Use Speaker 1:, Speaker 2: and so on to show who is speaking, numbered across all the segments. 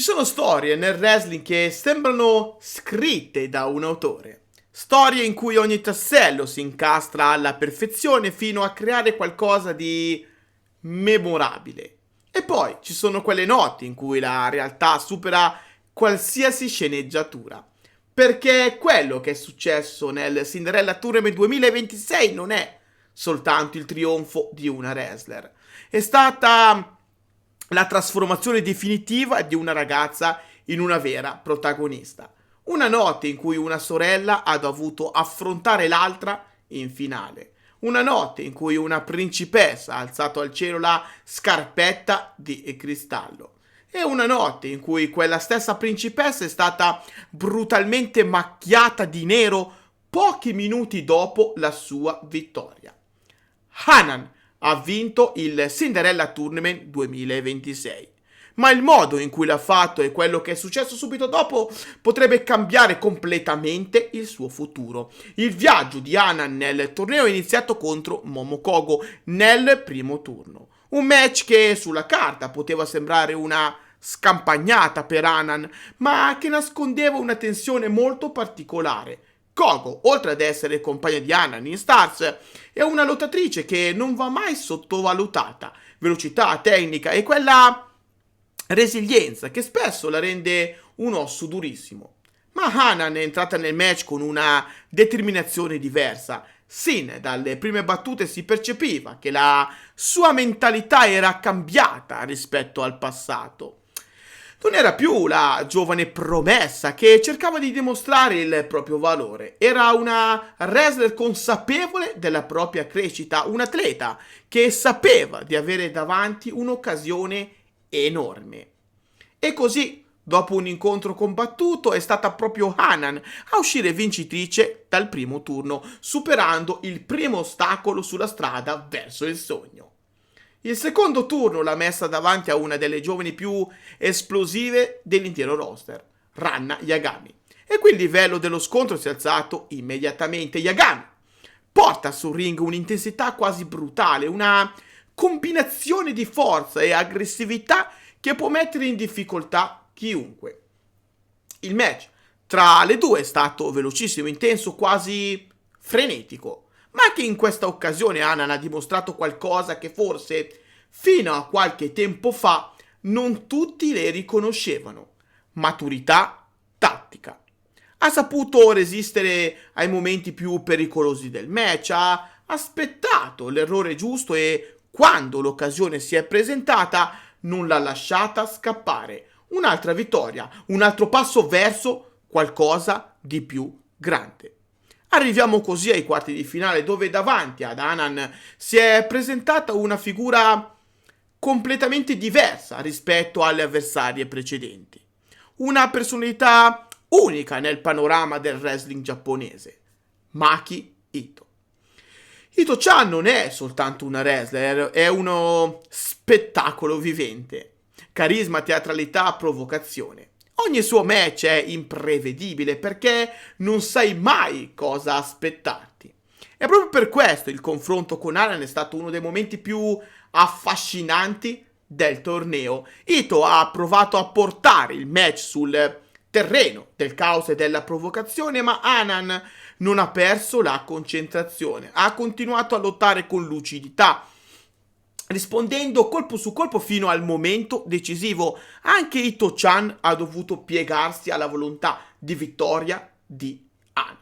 Speaker 1: Ci sono storie nel wrestling che sembrano scritte da un autore. Storie in cui ogni tassello si incastra alla perfezione fino a creare qualcosa di memorabile. E poi ci sono quelle notti in cui la realtà supera qualsiasi sceneggiatura. Perché quello che è successo nel Cinderella Tournament 2026 non è soltanto il trionfo di una wrestler. È stata la trasformazione definitiva di una ragazza in una vera protagonista. Una notte in cui una sorella ha dovuto affrontare l'altra in finale. Una notte in cui una principessa ha alzato al cielo la scarpetta di cristallo. E una notte in cui quella stessa principessa è stata brutalmente macchiata di nero pochi minuti dopo la sua vittoria. Hanan ha vinto il Cinderella Tournament 2026. Ma il modo in cui l'ha fatto e quello che è successo subito dopo potrebbe cambiare completamente il suo futuro. Il viaggio di Hanan nel torneo è iniziato contro Momokogo nel primo turno. Un match che sulla carta poteva sembrare una scampagnata per Hanan, ma che nascondeva una tensione molto particolare. Kogo, oltre ad essere compagna di Hanan in Stars, è una lottatrice che non va mai sottovalutata. Velocità, tecnica e quella resilienza che spesso la rende un osso durissimo. Ma Hanan è entrata nel match con una determinazione diversa. Sin dalle prime battute si percepiva che la sua mentalità era cambiata rispetto al passato. Non era più la giovane promessa che cercava di dimostrare il proprio valore. Era una wrestler consapevole della propria crescita, un atleta che sapeva di avere davanti un'occasione enorme. E così, dopo un incontro combattuto, è stata proprio Hanan a uscire vincitrice dal primo turno, superando il primo ostacolo sulla strada verso il sogno. Il secondo turno l'ha messa davanti a una delle giovani più esplosive dell'intero roster, Ranna Yagami. E qui il livello dello scontro si è alzato immediatamente. Yagami porta sul ring un'intensità quasi brutale, una combinazione di forza e aggressività che può mettere in difficoltà chiunque. Il match tra le due è stato velocissimo, intenso, quasi frenetico, ma che in questa occasione Hanan ha dimostrato qualcosa che forse fino a qualche tempo fa non tutti le riconoscevano: maturità tattica. Ha saputo resistere ai momenti più pericolosi del match, ha aspettato l'errore giusto e quando l'occasione si è presentata non l'ha lasciata scappare. Un'altra vittoria, un altro passo verso qualcosa di più grande. Arriviamo così ai quarti di finale, dove davanti ad Hanan si è presentata una figura completamente diversa rispetto alle avversarie precedenti. Una personalità unica nel panorama del wrestling giapponese: Maki Ito. Ito-chan non è soltanto una wrestler, è uno spettacolo vivente. Carisma, teatralità, provocazione. Ogni suo match è imprevedibile perché non sai mai cosa aspettarti. E proprio per questo il confronto con Hanan è stato uno dei momenti più affascinanti del torneo. Ito ha provato a portare il match sul terreno del caos e della provocazione, ma Hanan non ha perso la concentrazione. Ha continuato a lottare con lucidità, rispondendo colpo su colpo fino al momento decisivo. Anche Ito-chan ha dovuto piegarsi alla volontà di vittoria di Hanan.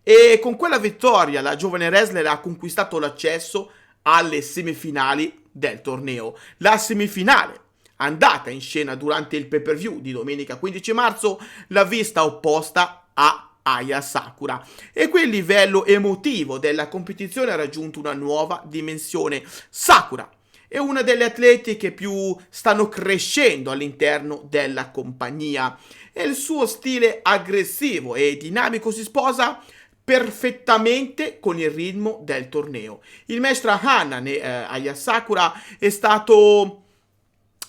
Speaker 1: E con quella vittoria la giovane wrestler ha conquistato l'accesso alle semifinali del torneo. La semifinale, andata in scena durante il pay-per-view di domenica 15 marzo, l'ha vista opposta a Aya Sakura. E quel livello emotivo della competizione ha raggiunto una nuova dimensione. Sakura è una delle atlete che più stanno crescendo all'interno della compagnia e il suo stile aggressivo e dinamico si sposa perfettamente con il ritmo del torneo. Il match tra Hanan e Aya Sakura è stato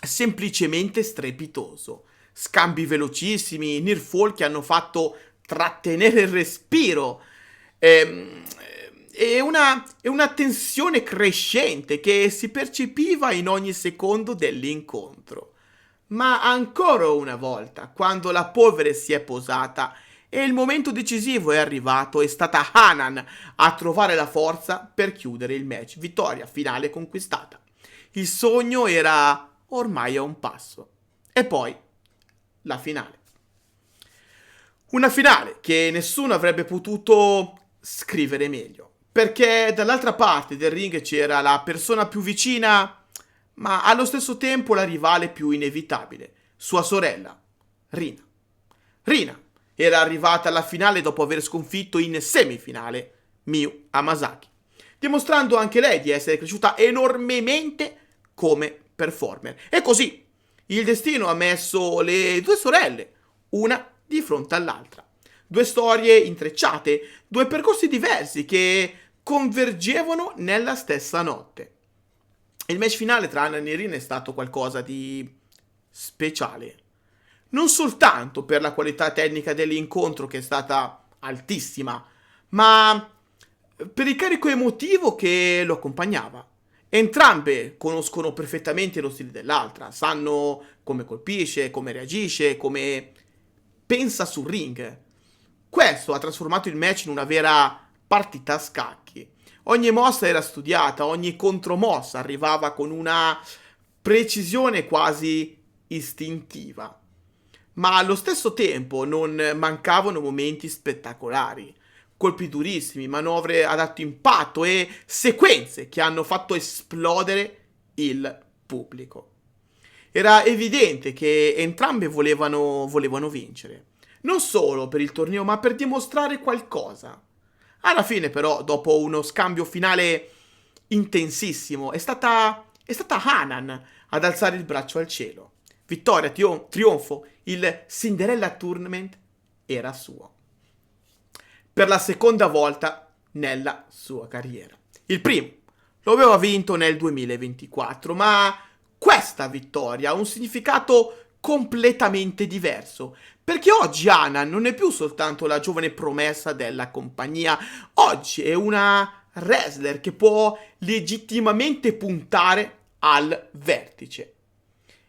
Speaker 1: semplicemente strepitoso. Scambi velocissimi, near fall che hanno fatto trattenere il respiro, e una tensione crescente che si percepiva in ogni secondo dell'incontro. Ma ancora una volta, quando la polvere si è posata e il momento decisivo è arrivato, è stata Hanan a trovare la forza per chiudere il match. Vittoria finale conquistata. Il sogno era ormai a un passo. E poi la finale. Una finale che nessuno avrebbe potuto scrivere meglio. Perché dall'altra parte del ring c'era la persona più vicina, ma allo stesso tempo la rivale più inevitabile, sua sorella, Rina. Rina era arrivata alla finale dopo aver sconfitto in semifinale Miyu Hamasaki, dimostrando anche lei di essere cresciuta enormemente come performer. E così il destino ha messo le due sorelle, una di fronte all'altra. Due storie intrecciate, due percorsi diversi che convergevano nella stessa notte. Il match finale tra Hanan e Rina è stato qualcosa di speciale. Non soltanto per la qualità tecnica dell'incontro, che è stata altissima, ma per il carico emotivo che lo accompagnava. Entrambe conoscono perfettamente lo stile dell'altra, sanno come colpisce, come reagisce, come pensa sul ring. Questo ha trasformato il match in una vera partita a scacchi. Ogni mossa era studiata, ogni contromossa arrivava con una precisione quasi istintiva. Ma allo stesso tempo non mancavano momenti spettacolari, colpi durissimi, manovre ad alto impatto e sequenze che hanno fatto esplodere il pubblico. Era evidente che entrambe volevano vincere, non solo per il torneo ma per dimostrare qualcosa. Alla fine però, dopo uno scambio finale intensissimo, è stata Hanan ad alzare il braccio al cielo. Vittoria, trionfo, il Cinderella Tournament era suo. Per la seconda volta nella sua carriera. Il primo lo aveva vinto nel 2024, ma questa vittoria ha un significato completamente diverso, perché oggi Hanan non è più soltanto la giovane promessa della compagnia, oggi è una wrestler che può legittimamente puntare al vertice.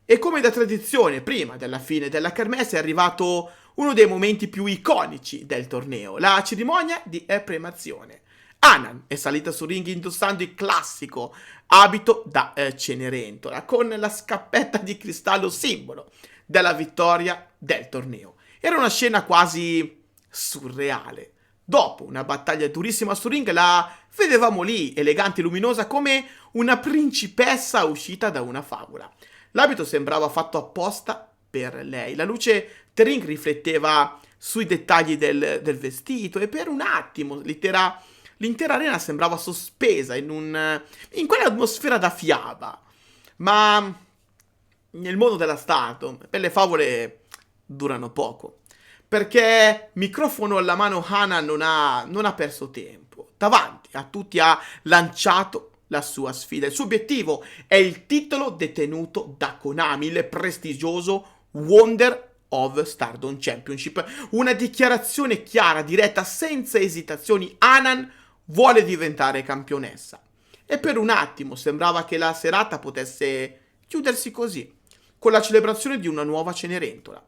Speaker 1: E come da tradizione, prima della fine della kermesse è arrivato uno dei momenti più iconici del torneo, la cerimonia di premazione. Hanan è salita sul ring indossando il classico abito da Cenerentola, con la scappetta di cristallo simbolo della vittoria del torneo. Era una scena quasi surreale. Dopo una battaglia durissima sul ring la vedevamo lì, elegante e luminosa come una principessa uscita da una favola. L'abito sembrava fatto apposta per lei. La luce del ring rifletteva sui dettagli del vestito e per un attimo l'intera arena sembrava sospesa in quell'atmosfera da fiaba. Ma nel mondo della Stardom, per le favole durano poco. Perché microfono alla mano Hanan non ha perso tempo. Davanti a tutti ha lanciato la sua sfida. Il suo obiettivo è il titolo detenuto da Konami, il prestigioso Wonder of Stardom Championship. Una dichiarazione chiara, diretta, senza esitazioni. Hanan vuole diventare campionessa. E per un attimo sembrava che la serata potesse chiudersi così, con la celebrazione di una nuova Cenerentola.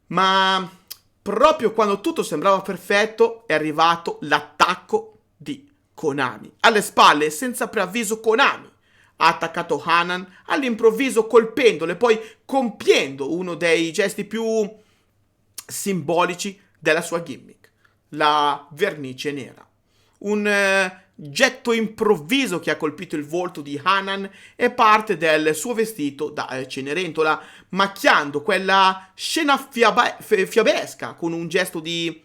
Speaker 1: Ma proprio quando tutto sembrava perfetto è arrivato l'attacco di Konami. Alle spalle, senza preavviso, Konami ha attaccato Hanan all'improvviso, colpendole, poi compiendo uno dei gesti più simbolici della sua gimmick, la vernice nera. Un getto improvviso che ha colpito il volto di Hanan e parte del suo vestito da Cenerentola, macchiando quella scena fiabesca con un gesto di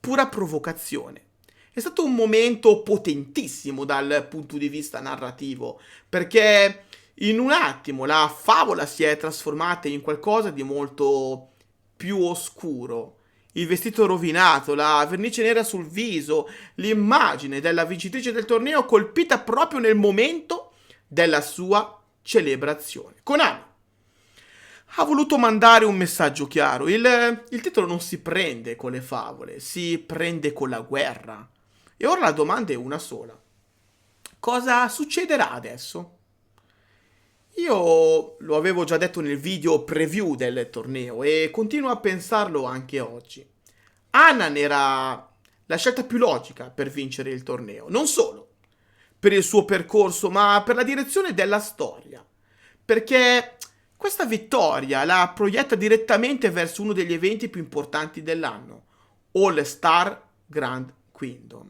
Speaker 1: pura provocazione. È stato un momento potentissimo dal punto di vista narrativo, perché in un attimo la favola si è trasformata in qualcosa di molto più oscuro. Il vestito rovinato, la vernice nera sul viso, l'immagine della vincitrice del torneo colpita proprio nel momento della sua celebrazione. Konami ha voluto mandare un messaggio chiaro. Il titolo non si prende con le favole, si prende con la guerra. E ora la domanda è una sola. Cosa succederà adesso? Io lo avevo già detto nel video preview del torneo e continuo a pensarlo anche oggi. Hanan era la scelta più logica per vincere il torneo, non solo per il suo percorso, ma per la direzione della storia. Perché questa vittoria la proietta direttamente verso uno degli eventi più importanti dell'anno, All Star Grand Kingdom.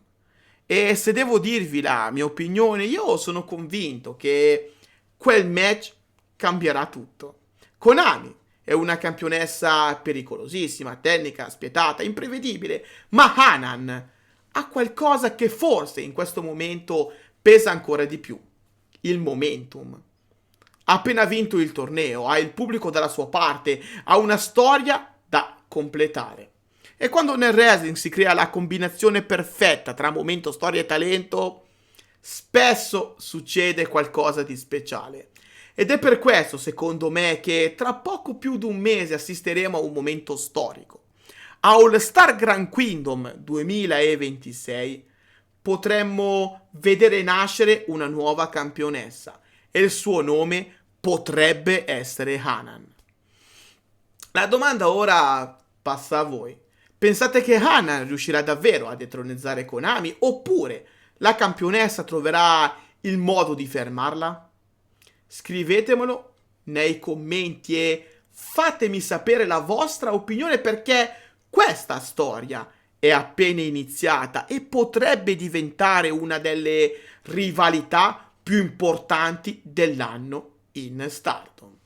Speaker 1: E se devo dirvi la mia opinione, io sono convinto che quel match cambierà tutto. Konami è una campionessa pericolosissima, tecnica, spietata, imprevedibile, ma Hanan ha qualcosa che forse in questo momento pesa ancora di più: il momentum. Ha appena vinto il torneo, ha il pubblico dalla sua parte, ha una storia da completare. E quando nel wrestling si crea la combinazione perfetta tra momento, storia e talento, spesso succede qualcosa di speciale. Ed è per questo, secondo me, che tra poco più di un mese assisteremo a un momento storico. A All Star Grand Kingdom 2026 potremmo vedere nascere una nuova campionessa e il suo nome potrebbe essere Hanan. La domanda ora passa a voi. Pensate che Hanan riuscirà davvero a detronizzare Konami oppure la campionessa troverà il modo di fermarla? Scrivetemelo nei commenti e fatemi sapere la vostra opinione, perché questa storia è appena iniziata e potrebbe diventare una delle rivalità più importanti dell'anno in Stardom.